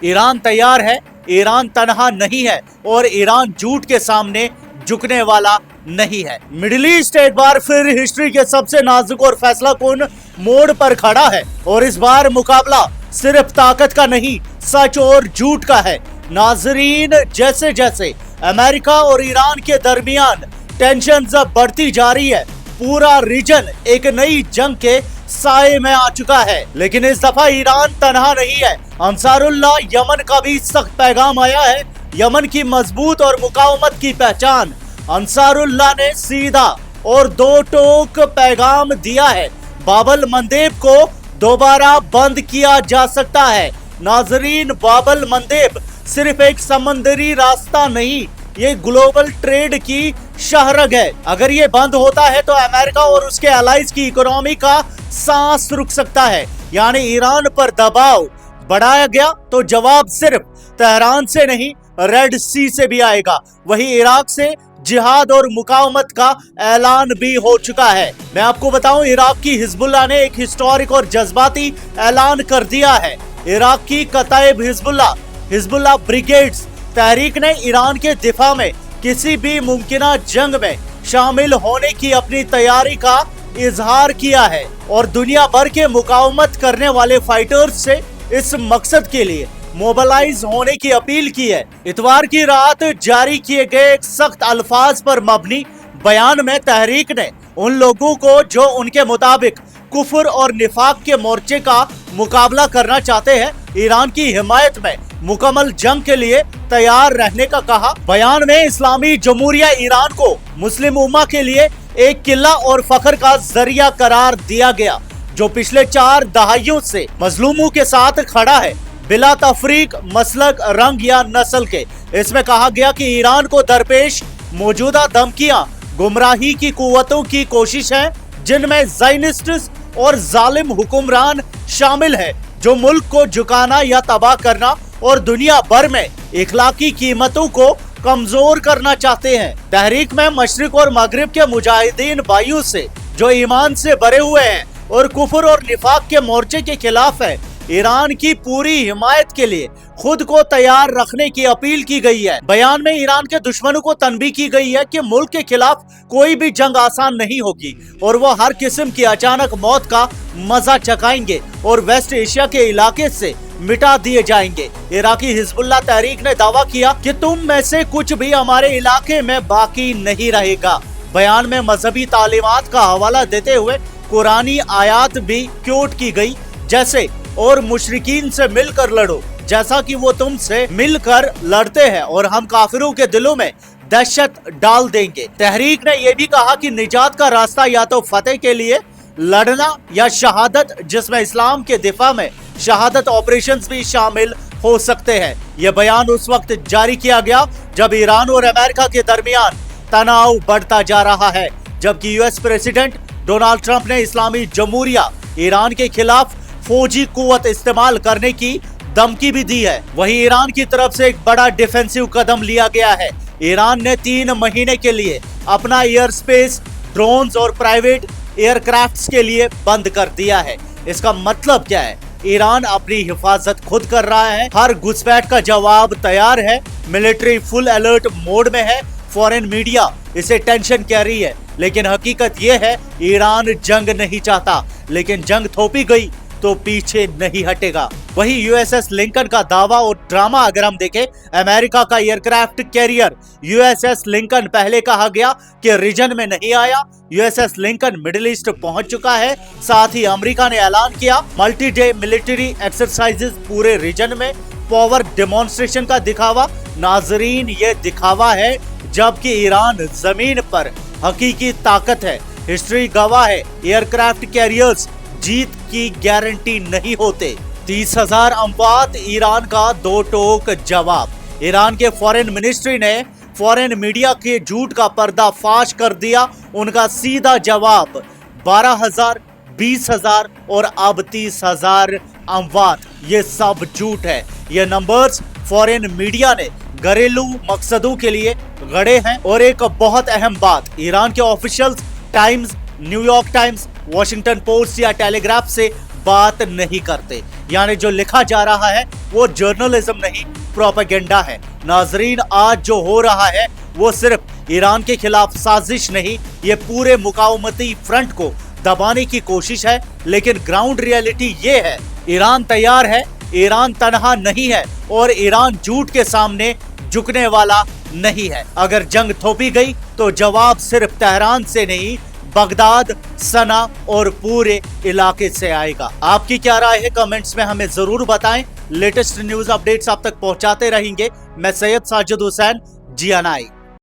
Iran तैयार है, Iran तनहा नहीं है और ईरान झूठ के सामने झुकने वाला नहीं है। मिडिल ईस्ट एक बार फिर हिस्ट्री के सबसे नाजुक और फैसलाकुन मोड़ पर खड़ा है और इस बार मुकाबला सिर्फ ताकत का नहीं, सच और झूठ का है। नाजरीन, जैसे जैसे अमेरिका और ईरान के दरमियान टेंशन बढ़ती जा रही है, पूरा रीजन एक नई जंग के साए में आ चुका है। लेकिन इस दफा ईरान तनहा नहीं है। अंसारुल्लाह यमन का भी सख्त पैगाम आया है। यमन की मजबूत और मुकावमत की पहचान। अंसारुल्लाह ने सीधा और दो टोक पैगाम दिया है। बाबल मंदेब को दोबारा बंद किया जा सकता है। नाजरीन, बाबल मंदेब सिर्फ एक समंदरी रास्ता नहीं, ये ग्लोबल ट्रेड की शाहरग है। अगर ये बंद होता है तो अमेरिका और उसके एलाइज की इकोनॉमी का सांस रुक सकता है। यानी ईरान पर दबाव बढ़ाया गया तो जवाब सिर्फ तेहरान से नहीं, रेड सी से भी आएगा। वही इराक से जिहाद और मुकावमत का ऐलान भी हो चुका है। मैं आपको बताऊं, इराक की हिजबुल्लाह ने एक हिस्टोरिक और जज्बाती ऐलान कर दिया है। इराक की कताइब हिजबुल्लाह ब्रिगेड्स तहरीक ने ईरान के दिफा में किसी भी मुमकिना जंग में शामिल होने की अपनी तैयारी का इजहार किया है और दुनिया भर के मुकावमत करने वाले फाइटर्स से इस मकसद के लिए मोबिलाइज होने की अपील की है। इतवार की रात जारी किए गए एक सख्त अल्फाज पर मबनी बयान में तहरीक ने उन लोगों को जो उनके मुताबिक कुफर और निफाक के मोर्चे का मुकाबला करना चाहते हैं, ईरान की हिमायत में मुकम्मल जंग के लिए तैयार रहने का कहा। बयान में इस्लामी जमहूरिया ईरान को मुस्लिम उम्मा के लिए एक किला और फख्र का जरिया करार दिया गया, जो पिछले 4 दहाइयों से मजलूमों के साथ खड़ा है, बिला तफरीक, मसलक, रंग या नस्ल के। इसमें कहा गया कि ईरान को दरपेश मौजूदा धमकियां गुमराही की कुव्वतों की कोशिश है, जिनमें ज़ायनिस्ट्स और जालिम हुक्मरान शामिल है, जो मुल्क को झुकाना या तबाह करना और दुनिया भर में इखलाकी कीमतों को कमजोर करना चाहते हैं। तहरीक में मशरिक और मगरिब के मुजाहिदीन भाइयों से जो ईमान से भरे हुए हैं और कुफर और निफाक के मोर्चे के खिलाफ है, ईरान की पूरी हिमायत के लिए खुद को तैयार रखने की अपील की गई है। बयान में ईरान के दुश्मनों को तनबीह की गई है कि मुल्क के खिलाफ कोई भी जंग आसान नहीं होगी और वो हर किस्म की अचानक मौत का मजा चखाएंगे और वेस्ट एशिया के इलाके से मिटा दिए जाएंगे। इराकी हिजबुल्लाह तहरीक ने दावा किया कि तुम में से कुछ भी हमारे इलाके में बाकी नहीं रहेगा। बयान में मजहबी तालीमात का हवाला देते हुए कुरानी आयात भी क्योट की गई, जैसे और मुशरिकीन से मिलकर लड़ो जैसा कि वो तुमसे मिलकर लड़ते हैं और हम काफिरों के दिलों में दहशत डाल देंगे। तहरीक ने यह भी कहा कि निजात का रास्ता या तो फतेह के लिए लड़ना या शहादत, जिसमें इस्लाम के दिफा में शहादत ऑपरेशंस भी शामिल हो सकते हैं। यह बयान उस वक्त जारी किया गया जब ईरान और अमेरिका के दरमियान तनाव बढ़ता जा रहा है, जबकि यूएस प्रेसिडेंट डोनाल्ड ट्रंप ने इस्लामी जमहूरिया ईरान के खिलाफ फौजी कुव्वत इस्तेमाल करने की धमकी भी दी है। वहीं ईरान की तरफ से एक बड़ा डिफेंसिव कदम लिया गया है। ईरान ने 3 महीने के लिए अपना एयर स्पेस, ड्रोन्स और प्राइवेट एयरक्राफ्ट्स के लिए बंद कर दिया है। इसका मतलब क्या है? ईरान अपनी हिफाजत खुद कर रहा है, हर घुसपैठ का जवाब तैयार है, मिलिट्री फुल अलर्ट मोड में है। फॉरेन मीडिया इसे टेंशन कह रही है, लेकिन हकीकत यह है ईरान जंग नहीं चाहता, लेकिन जंग थोपी गई तो पीछे नहीं हटेगा। वही यूएसएस लिंकन का दावा और ड्रामा अगर हम देखें, अमेरिका का एयरक्राफ्ट कैरियर यूएसएस लिंकन पहले कहा गया कि रीजन में नहीं आया। यूएसएस लिंकन मिडिल ईस्ट पहुंच चुका है। साथ ही अमेरिका ने ऐलान किया मल्टी डे मिलिट्री एक्सरसाइजेस पूरे रीजन में, पावर डेमोन्स्ट्रेशन का दिखावा। नाजरीन, ये दिखावा है, जबकि ईरान जमीन पर हकीकी ताकत है। हिस्ट्री गवाह है, एयरक्राफ्ट कैरियर्स जीत की गारंटी नहीं होते। 30,000 अमवात ईरान का दो टोक जवाब। ईरान के फॉरेन मिनिस्ट्री ने फॉरेन मीडिया के झूठ का पर्दाफाश कर दिया। उनका सीधा जवाब 12,000, 20,000 और अब 30,000 अमवात, ये सब झूठ है। ये नंबर्स फॉरेन मीडिया ने घरेलू मकसदों के लिए गढ़े हैं। और एक बहुत अहम बात, ईरान के officials times, New York times, Washington post या टेलीग्राफ से बात नहीं करते। यानी जो लिखा जा रहा है वो जर्नलिज्म नहीं, प्रोपेगेंडा है। नाजरीन, आज जो हो रहा है वो सिर्फ ईरान के खिलाफ साजिश नहीं, ये पूरे मुकावमती फ्रंट को दबाने की कोशिश है। लेकिन ग्राउंड रियलिटी ये है, ईरान तैयार है, ईरान तनहा नहीं है और ईरान झूठ के सामने झुकने वाला नहीं है। अगर जंग थोपी गई तो जवाब सिर्फ तेहरान से नहीं, बगदाद, सना और पूरे इलाके से आएगा। आपकी क्या राय है कमेंट्स में हमें जरूर बताएं। लेटेस्ट न्यूज अपडेट्स आप तक पहुंचाते रहेंगे। मैं सैयद साजिद हुसैन, GNI।